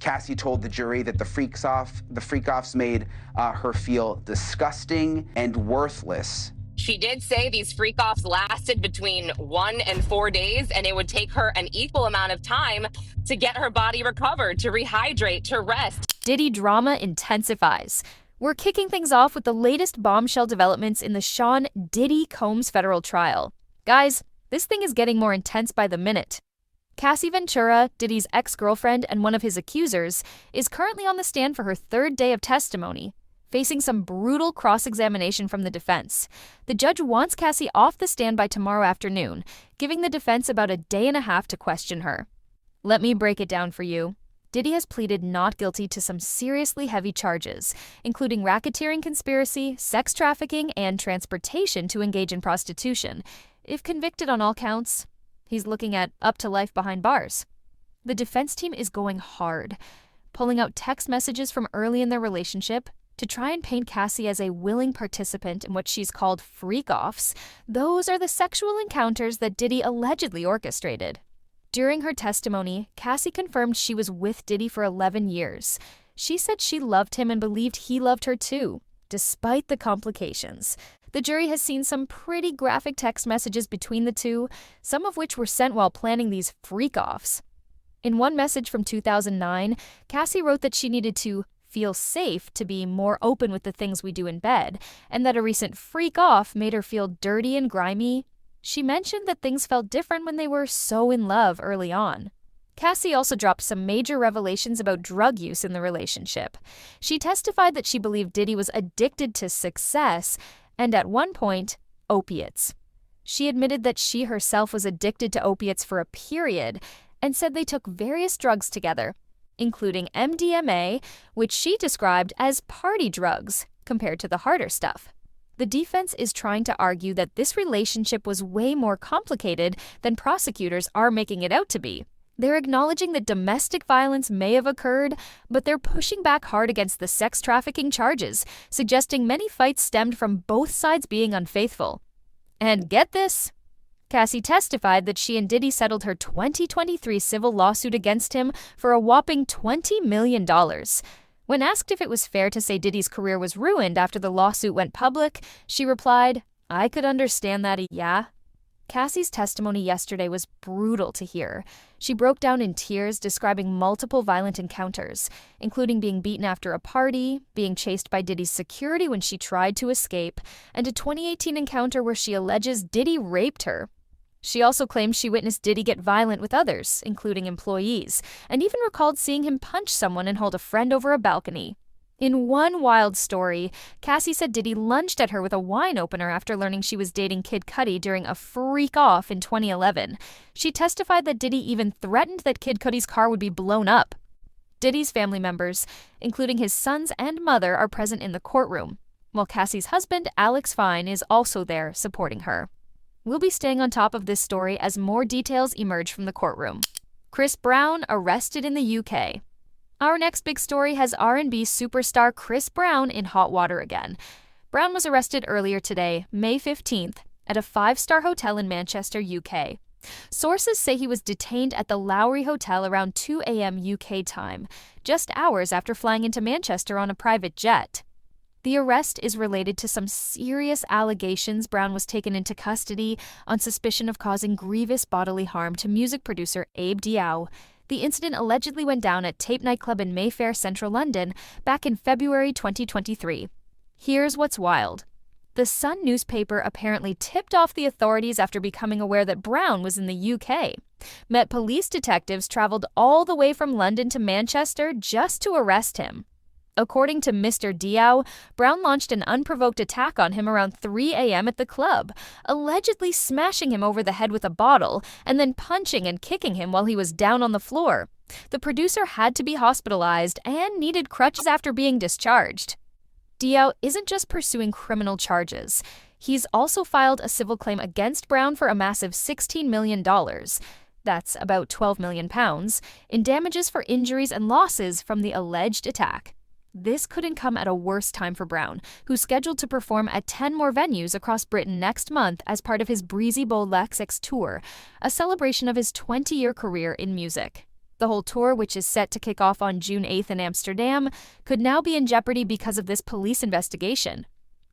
Cassie told the jury that the freak-offs made her feel disgusting and worthless. She did say these freak-offs lasted between 1 and 4 days, and it would take her an equal amount of time to get her body recovered, to rehydrate, to rest. Diddy drama intensifies. We're kicking things off with the latest bombshell developments in the Sean Diddy Combs federal trial. Guys, this thing is getting more intense by the minute. Cassie Ventura, Diddy's ex-girlfriend and one of his accusers, is currently on the stand for her third day of testimony, facing some brutal cross-examination from the defense. The judge wants Cassie off the stand by tomorrow afternoon, giving the defense about a day and a half to question her. Let me break it down for you. Diddy has pleaded not guilty to some seriously heavy charges, including racketeering conspiracy, sex trafficking, and transportation to engage in prostitution. If convicted on all counts, he's looking at up to life behind bars. The defense team is going hard, pulling out text messages from early in their relationship to try and paint Cassie as a willing participant in what she's called freak-offs. Those are the sexual encounters that Diddy allegedly orchestrated. During her testimony, Cassie confirmed she was with Diddy for 11 years. She said she loved him and believed he loved her too, despite the complications. The jury has seen some pretty graphic text messages between the two, some of which were sent while planning these freak-offs. In one message from 2009, Cassie wrote that she needed to feel safe to be more open with the things we do in bed, and that a recent freak-off made her feel dirty and grimy. She mentioned that things felt different when they were so in love early on. Cassie also dropped some major revelations about drug use in the relationship. She testified that she believed Diddy was addicted to success and, at one point, opiates. She admitted that she herself was addicted to opiates for a period and said they took various drugs together, including MDMA, which she described as party drugs compared to the harder stuff. The defense is trying to argue that this relationship was way more complicated than prosecutors are making it out to be. They're acknowledging that domestic violence may have occurred, but they're pushing back hard against the sex trafficking charges, suggesting many fights stemmed from both sides being unfaithful. And get this, Cassie testified that she and Diddy settled her 2023 civil lawsuit against him for a whopping $20 million. When asked if it was fair to say Diddy's career was ruined after the lawsuit went public, she replied, "I could understand that, yeah." Cassie's testimony yesterday was brutal to hear. She broke down in tears, describing multiple violent encounters, including being beaten after a party, being chased by Diddy's security when she tried to escape, and a 2018 encounter where she alleges Diddy raped her. She also claims she witnessed Diddy get violent with others, including employees, and even recalled seeing him punch someone and hold a friend over a balcony. In one wild story, Cassie said Diddy lunged at her with a wine opener after learning she was dating Kid Cudi during a freak-off in 2011. She testified that Diddy even threatened that Kid Cudi's car would be blown up. Diddy's family members, including his sons and mother, are present in the courtroom, while Cassie's husband, Alex Fine, is also there supporting her. We'll be staying on top of this story as more details emerge from the courtroom. Chris Brown arrested in the UK. Our next big story has R&B superstar Chris Brown in hot water again. Brown was arrested earlier today, May 15th, at a 5-star hotel in Manchester, UK. Sources say he was detained at the Lowry Hotel around 2 a.m. UK time, just hours after flying into Manchester on a private jet. The arrest is related to some serious allegations Brown was taken into custody on suspicion of causing grievous bodily harm to music producer Abe Diao. The incident allegedly went down at Tape nightclub in Mayfair, central London, back in February 2023. Here's what's wild. The Sun newspaper apparently tipped off the authorities after becoming aware that Brown was in the UK. Met Police detectives traveled all the way from London to Manchester just to arrest him. According to Mr. Diao, Brown launched an unprovoked attack on him around 3 a.m. at the club, allegedly smashing him over the head with a bottle and then punching and kicking him while he was down on the floor. The producer had to be hospitalized and needed crutches after being discharged. Diao isn't just pursuing criminal charges. He's also filed a civil claim against Brown for a massive $16 million. That's about £12 million, in damages for injuries and losses from the alleged attack. This couldn't come at a worse time for Brown, who's scheduled to perform at 10 more venues across Britain next month as part of his Breezy Bowl Lex tour, a celebration of his 20-year career in music. The whole tour, which is set to kick off on June 8th in Amsterdam, could now be in jeopardy because of this police investigation.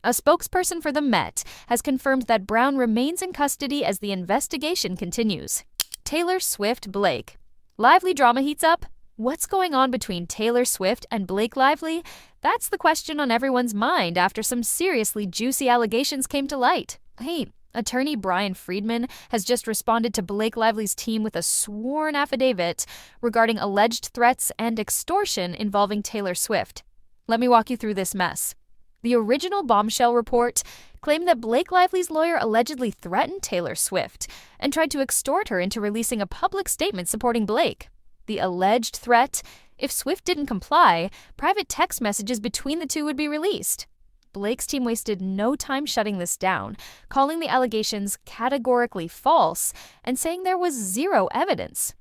A spokesperson for the Met has confirmed that Brown remains in custody as the investigation continues. Taylor Swift Blake. Lively drama heats up? What's going on between Taylor Swift and Blake Lively? That's the question on everyone's mind after some seriously juicy allegations came to light. Hey, attorney Brian Friedman has just responded to Blake Lively's team with a sworn affidavit regarding alleged threats and extortion involving Taylor Swift. Let me walk you through this mess. The original bombshell report claimed that Blake Lively's lawyer allegedly threatened Taylor Swift and tried to extort her into releasing a public statement supporting Blake. The alleged threat: if Swift didn't comply, private text messages between the two would be released. Blake's team wasted no time shutting this down, calling the allegations categorically false and saying there was zero evidence.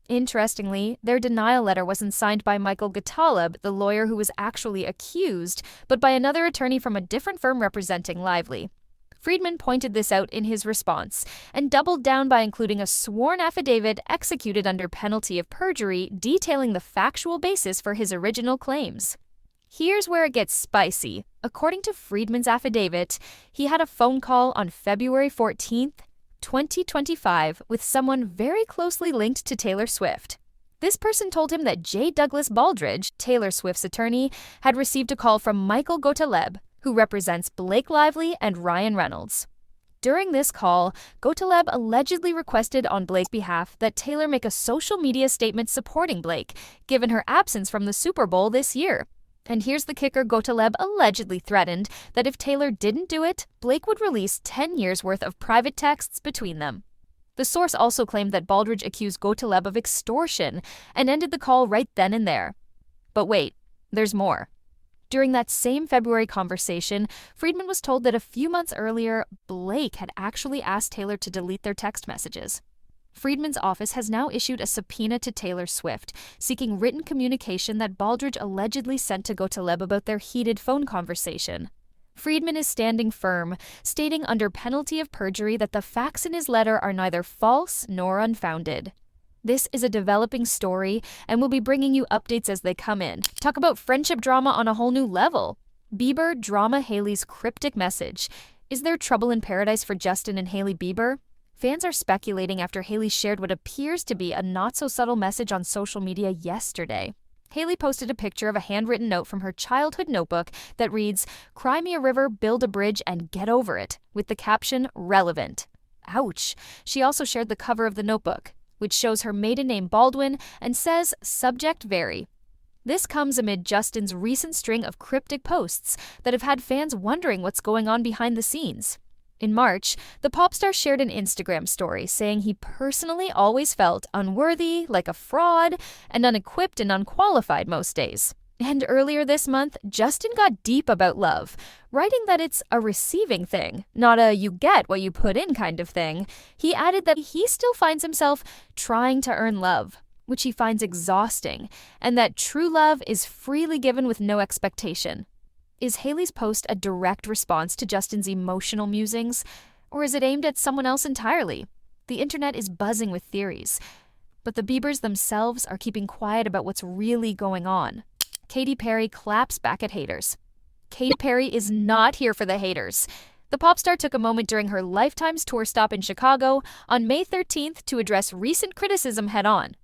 Interestingly, their denial letter wasn't signed by Michael Gatalib, the lawyer who was actually accused, but by another attorney from a different firm representing Lively. Friedman pointed this out in his response and doubled down by including a sworn affidavit executed under penalty of perjury detailing the factual basis for his original claims. Here's where it gets spicy. According to Friedman's affidavit, he had a phone call on February 14th, 2025 with someone very closely linked to Taylor Swift. This person told him that J. Douglas Baldridge, Taylor Swift's attorney, had received a call from Michael Gotaleb, who represents Blake Lively and Ryan Reynolds. During this call, Gotaleb allegedly requested on Blake's behalf that Taylor make a social media statement supporting Blake, given her absence from the Super Bowl this year. And here's the kicker: Gotaleb allegedly threatened that if Taylor didn't do it, Blake would release 10 years' worth of private texts between them. The source also claimed that Baldridge accused Gotaleb of extortion and ended the call right then and there. But wait, there's more. During that same February conversation, Friedman was told that a few months earlier, Blake had actually asked Taylor to delete their text messages. Friedman's office has now issued a subpoena to Taylor Swift, seeking written communication that Baldridge allegedly sent to Gotaleb about their heated phone conversation. Friedman is standing firm, stating under penalty of perjury that the facts in his letter are neither false nor unfounded. This is a developing story, and we'll be bringing you updates as they come in. Talk about friendship drama on a whole new level. Bieber drama Hailey's cryptic message. Is there trouble in paradise for Justin and Hailey Bieber? Fans are speculating after Hailey shared what appears to be a not-so-subtle message on social media yesterday. Hailey posted a picture of a handwritten note from her childhood notebook that reads, "Cry me a river, build a bridge, and get over it," with the caption, "Relevant." Ouch. She also shared the cover of the notebook, which shows her maiden name Baldwin and says, "Subject vary." This comes amid Justin's recent string of cryptic posts that have had fans wondering what's going on behind the scenes. In March, the pop star shared an Instagram story saying he personally always felt unworthy, like a fraud, and unequipped and unqualified most days. And earlier this month, Justin got deep about love, writing that it's a receiving thing, not a you get what you put in kind of thing. He added that he still finds himself trying to earn love, which he finds exhausting, and that true love is freely given with no expectation. Is Hailey's post a direct response to Justin's emotional musings, or is it aimed at someone else entirely? The internet is buzzing with theories, but the Biebers themselves are keeping quiet about what's really going on. Katy Perry claps back at haters. Katy Perry is not here for the haters. The pop star took a moment during her Lifetime's tour stop in Chicago on May 13th to address recent criticism head-on.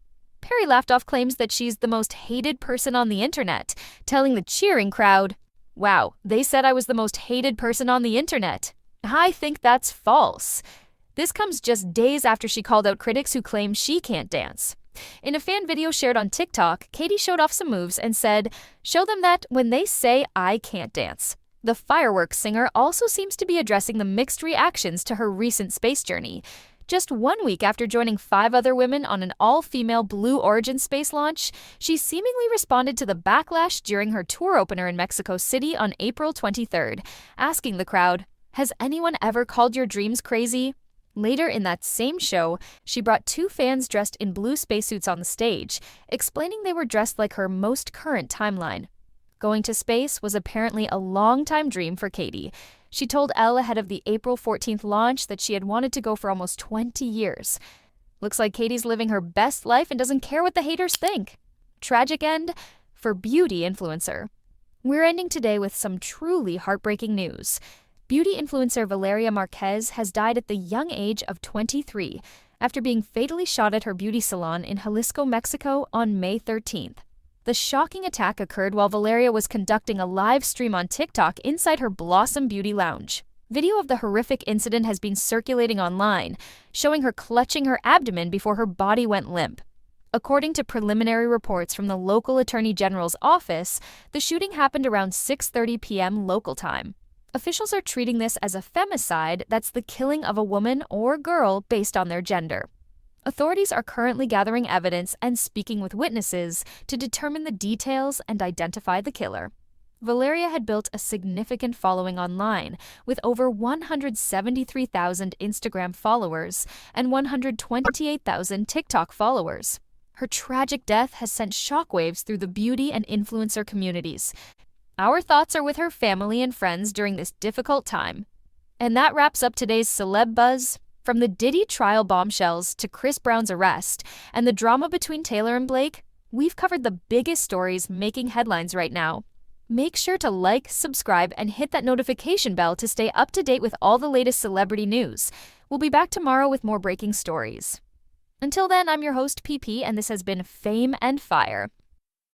Perry laughed off claims that she's the most hated person on the internet, telling the cheering crowd, "Wow, they said I was the most hated person on the internet. I think that's false." This comes just days after she called out critics who claim she can't dance. In a fan video shared on TikTok, Katy showed off some moves and said, "Show them that when they say I can't dance." The Fireworks singer also seems to be addressing the mixed reactions to her recent space journey. Just 1 week after joining 5 other women on an all-female Blue Origin space launch, she seemingly responded to the backlash during her tour opener in Mexico City on April 23rd, asking the crowd, "Has anyone ever called your dreams crazy?" Later in that same show, she brought 2 fans dressed in blue spacesuits on the stage, explaining they were dressed like her most current timeline. Going to space was apparently a long-time dream for Katy. She told Elle ahead of the April 14th launch that she had wanted to go for almost 20 years. Looks like Katy's living her best life and doesn't care what the haters think. Tragic end for beauty influencer. We're ending today with some truly heartbreaking news. Beauty influencer Valeria Marquez has died at the young age of 23 after being fatally shot at her beauty salon in Jalisco, Mexico on May 13th. The shocking attack occurred while Valeria was conducting a live stream on TikTok inside her Blossom Beauty Lounge. Video of the horrific incident has been circulating online, showing her clutching her abdomen before her body went limp. According to preliminary reports from the local attorney general's office, the shooting happened around 6:30 p.m. local time. Officials are treating this as a femicide, that's the killing of a woman or girl based on their gender. Authorities are currently gathering evidence and speaking with witnesses to determine the details and identify the killer. Valeria had built a significant following online, with over 173,000 Instagram followers and 128,000 TikTok followers. Her tragic death has sent shockwaves through the beauty and influencer communities. Our thoughts are with her family and friends during this difficult time. And that wraps up today's Celeb Buzz. From the Diddy trial bombshells to Chris Brown's arrest and the drama between Taylor and Blake, we've covered the biggest stories making headlines right now. Make sure to like, subscribe, and hit that notification bell to stay up to date with all the latest celebrity news. We'll be back tomorrow with more breaking stories. Until then, I'm your host, PP, and this has been Fame and Fire.